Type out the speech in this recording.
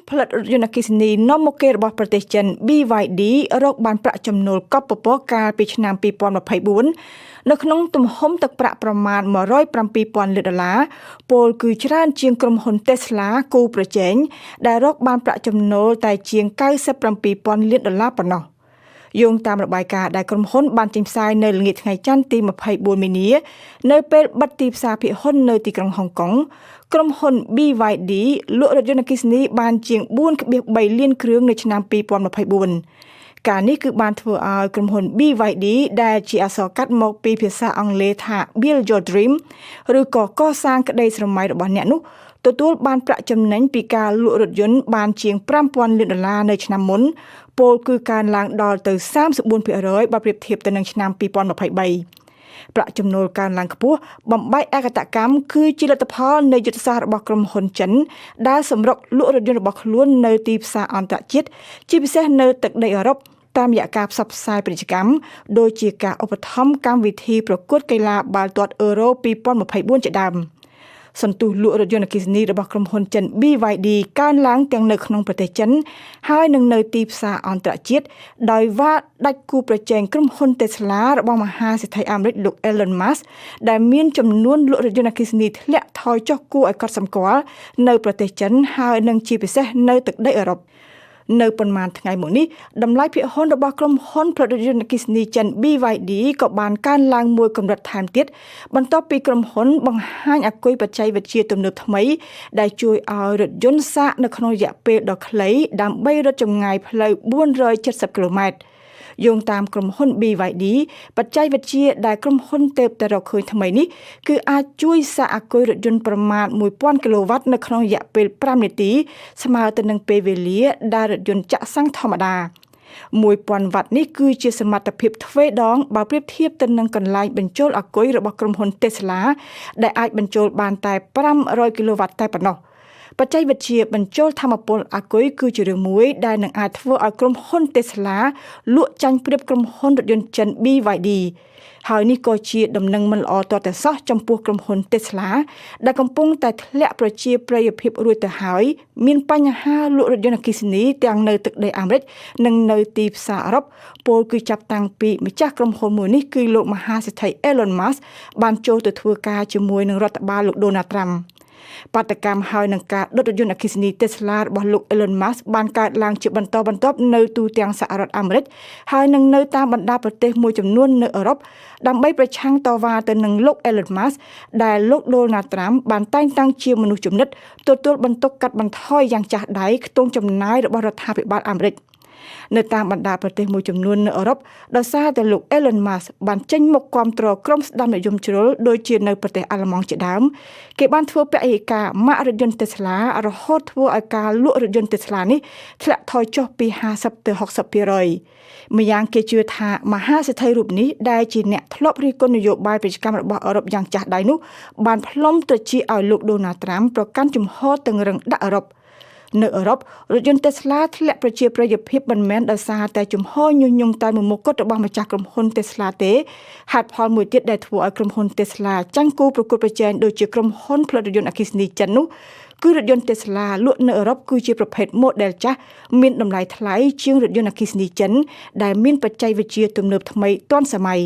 ผลิตรถยนต์อคคิสนีนอมเกระบอบประเทศจีน BYD รกบานประจำนวนกปปการปีชนามปีปอนมาไพบุญในขนมตุ่มหอมตักประประมาณ$100,000,000,000โปลคือชราญเจียงกรมหนเทสลากูประเจงได้รกบานประจำนวนแต่เจียง$97,000,000,000ปนโยงตามระบายการได้กรมหนบานจิมไซในหลิงไงจันตีมาไพบุญมินีในเป็นบัตตีสาพิหนในตีกรุงฮ่องกงกรมหน BYD ลวดรถยนต์อคคิสนีบานเจียงบุญเบียกใบเลี้ยนเครื่องในชนามปีปอนมาไพบุญการนี้คือบานทัวร์กรมหน BYD ได้จีอาสอกัดมอกปีภาษาอังกฤษថា Build Your Dream หรือก่อสร้างกระไดสมัยរបស់អ្នកនោះទទួលបានប្រាក់ចំណេញពីការលក់រថយន្តបានជាង$5,000,000,000នៅឆ្នាំមុនពោលគឺការឡើងដល់ទៅ34%បើប្រៀបធៀបទៅនឹងឆ្នាំ2023ប្រាក់ចំណូលកើនឡើងខ្ពស់បំបែកឯកតកម្មគឺជាលទ្ធផលនៃយុទ្ធសាស្ត្ររបស់ក្រុមហ៊ុនចិនដែលសម្រុកលក់រថយន្តរបស់ខ្លួននៅទីផ្សារអន្តរជាតិជាពិសេសនៅទឹកដីអឺរ៉ុបតាមរយៈការផ្សព្វផ្សាយពាណិជ្ជកម្មដូចជាការឧបត្ថម្ភកម្មវិធីប្រកួតកីឡាបាល់ទាត់អឺរ៉ូ2024ជាដើមសន្ទុះលក់រថយន្តអគ្គិសនីរបស់ក្រុមហ៊ុនចិន BYD កើនឡើងទាំងនៅក្នុងប្រទេសចិនហើយនិងនៅទីផ្សារអន្តរជាតិដោយវាដាច់គូប្រជែងក្រុមហ៊ុន Tesla របស់មហាសេដ្ឋីអាមេរិកលោក Elon Musk ដែលមានចំនួនលក់រថយន្តអគ្គិសនីធ្លាក់ថយចុះគួរឲ្យកត់សម្គាល់នៅប្រទេសចិនហើយនិងជាពិសេសនៅទឹកដីអឺរ៉ុបនៅប៉ុន្មានថ្ងៃមកនេះតម្លៃភាគហ៊ុនរបស់ក្រុមហ៊ុនផលិតរថយន្តអគ្គិសនីចិន BYD ក៏បានកើនឡើងមួយកម្រិតថែមទៀតបន្ទាប់ពីក្រុមហ៊ុនបង្ហាញអគុយបច្ចេកវិទ្យាទំនើបថ្មីដែលជួយឲ្យរថយន្តសាកនៅក្នុងរយៈពេលដ៏ខ្លីដើម្បីរត់ចម្ងាយផ្លូវ470គីឡូម៉ែត្រយោងតាមក្រុមហ៊ុន BYD បច្ចេកវិទ្យាដែលក្រុមហ៊ុនទើបតែរកឃើញថ្មីនេះគឺអាចជួយសាកអគុយរថយន្តប្រមាណ1000គីឡូវ៉ាត់នៅក្នុងរយៈពេល5នាទីស្មើទៅនឹងពេលវេលាដែលរថយន្តចាក់សាំងធម្មតា1000វ៉ាត់នេះគឺជាសមត្ថភាពទ្វេដងបើប្រៀបធៀបទៅនឹងកន្លែងបញ្ចូលអគុយរបស់ក្រុមហ៊ុន Tesla ដែលអាចបញ្ចូលបានតែ500គីឡូវ៉ាត់តែប៉ុណ្ណោះបច្ចេកវិទ្យាបញ្ចូលថាមពលអគុយគឺជារឿងមួយដែលនឹងអាចធ្វើឲ្យក្រុមហ៊ុន Tesla លក់ចាញ់ប្រៀបក្រុមហ៊ុនរថយន្តចិន BYD ហើយនេះក៏ជាដំណឹងមិនល្អទាល់តែសោះចំពោះក្រុមហ៊ុន Tesla ដែលកំពុងតែធ្លាក់ប្រជាប្រិយភាពរួចទៅហើយមានបញ្ហាលក់រថយន្តអគ្គិសនីទាំងនៅទឹកដីអាមេរិកនិងនៅទីផ្សារអឺរ៉ុបពោលគឺចាប់តាំងពីម្ចាស់ក្រុមហ៊ុនមួយនេះគឺលោកមហាសេដ្ឋី Elon Musk បានចូលទៅធ្វើការជាមួយនឹងរដ្ឋបាលលោក Donald Trumpបាតកម្មហើយនឹងការដុតរថយន្តអគ្គិសនី Tesla របស់លោក Elon Musk បានកើតឡើងជាបន្តបន្ទាប់នៅទូទាំងសហរដ្ឋអាមេរិកហើយនឹងនៅតាមបណ្ដាប្រទេសមួយចំនួននៅអឺរ៉ុបដើម្បីប្រឆាំងតវ៉ាទៅនឹងលោក Elon Musk ដែលលោក Donald Trump បានតែងតាំងជាមនុស្សជំនិតទទួលបន្ទុកកាត់បន្ថយយ៉ាងចាស់ដៃខ្ទង់ចំណាយរបស់រដ្ឋាភិបាលអាមេរិកនៅតាមបណ្ដាប្រទេសមួយចំនួននៅអឺរ៉ុបដោយសារតែលោក Elon Musk បានចេញមុខគាំទ្រក្រុមស្ដាំនិយមជ្រុលដូចជានៅប្រទេសអាល្លឺម៉ង់ជាដើមគេបានធ្វើពហិការម៉ាករថយន្ត Tesla រហូតធ្វើឲ្យការលក់រថយន្ត Tesla នេះធ្លាក់ថយចុះពី50ទៅ60%ម្យ៉ាងគេជឿថាមហាសេដ្ឋីរូបនេះដែលជាអ្នកធ្លាប់រិះគន់នយោបាយពាណិជ្ជកម្មរបស់អឺរ៉ុបយ៉ាងចាស់ដៃនោះបានផ្លុំត្រចៀកឲ្យលោក Donald Trump ប្រកាន់ជំហរតឹងរឹងដាក់អឺរ៉ុបនៅអឺរ៉ុបរថយន្ត Tesla ធ្លាក់ប្រជាប្រិយភាពមិនមែនដោយសារតែជំហរញុះញង់តែមួយមុខគត់របស់ម្ចាស់ក្រុមហ៊ុន Tesla ទេហេតុផលមួយទៀតដែលធ្វើឲ្យក្រុមហ៊ុន Tesla ចាញ់គូប្រកួតប្រជែងដូចជាក្រុមហ៊ុនផលិតរថយន្តអគ្គិសនីចិននោះគឺរថយន្ត Tesla លក់នៅអឺរ៉ុបគឺជាប្រភេទ model ចាស់មានតម្លៃថ្លៃជាងរថយន្តអគ្គិសនីចិនដែលមានបច្ចេកវិទ្យាទំនើបថ្មីទាន់សម័យ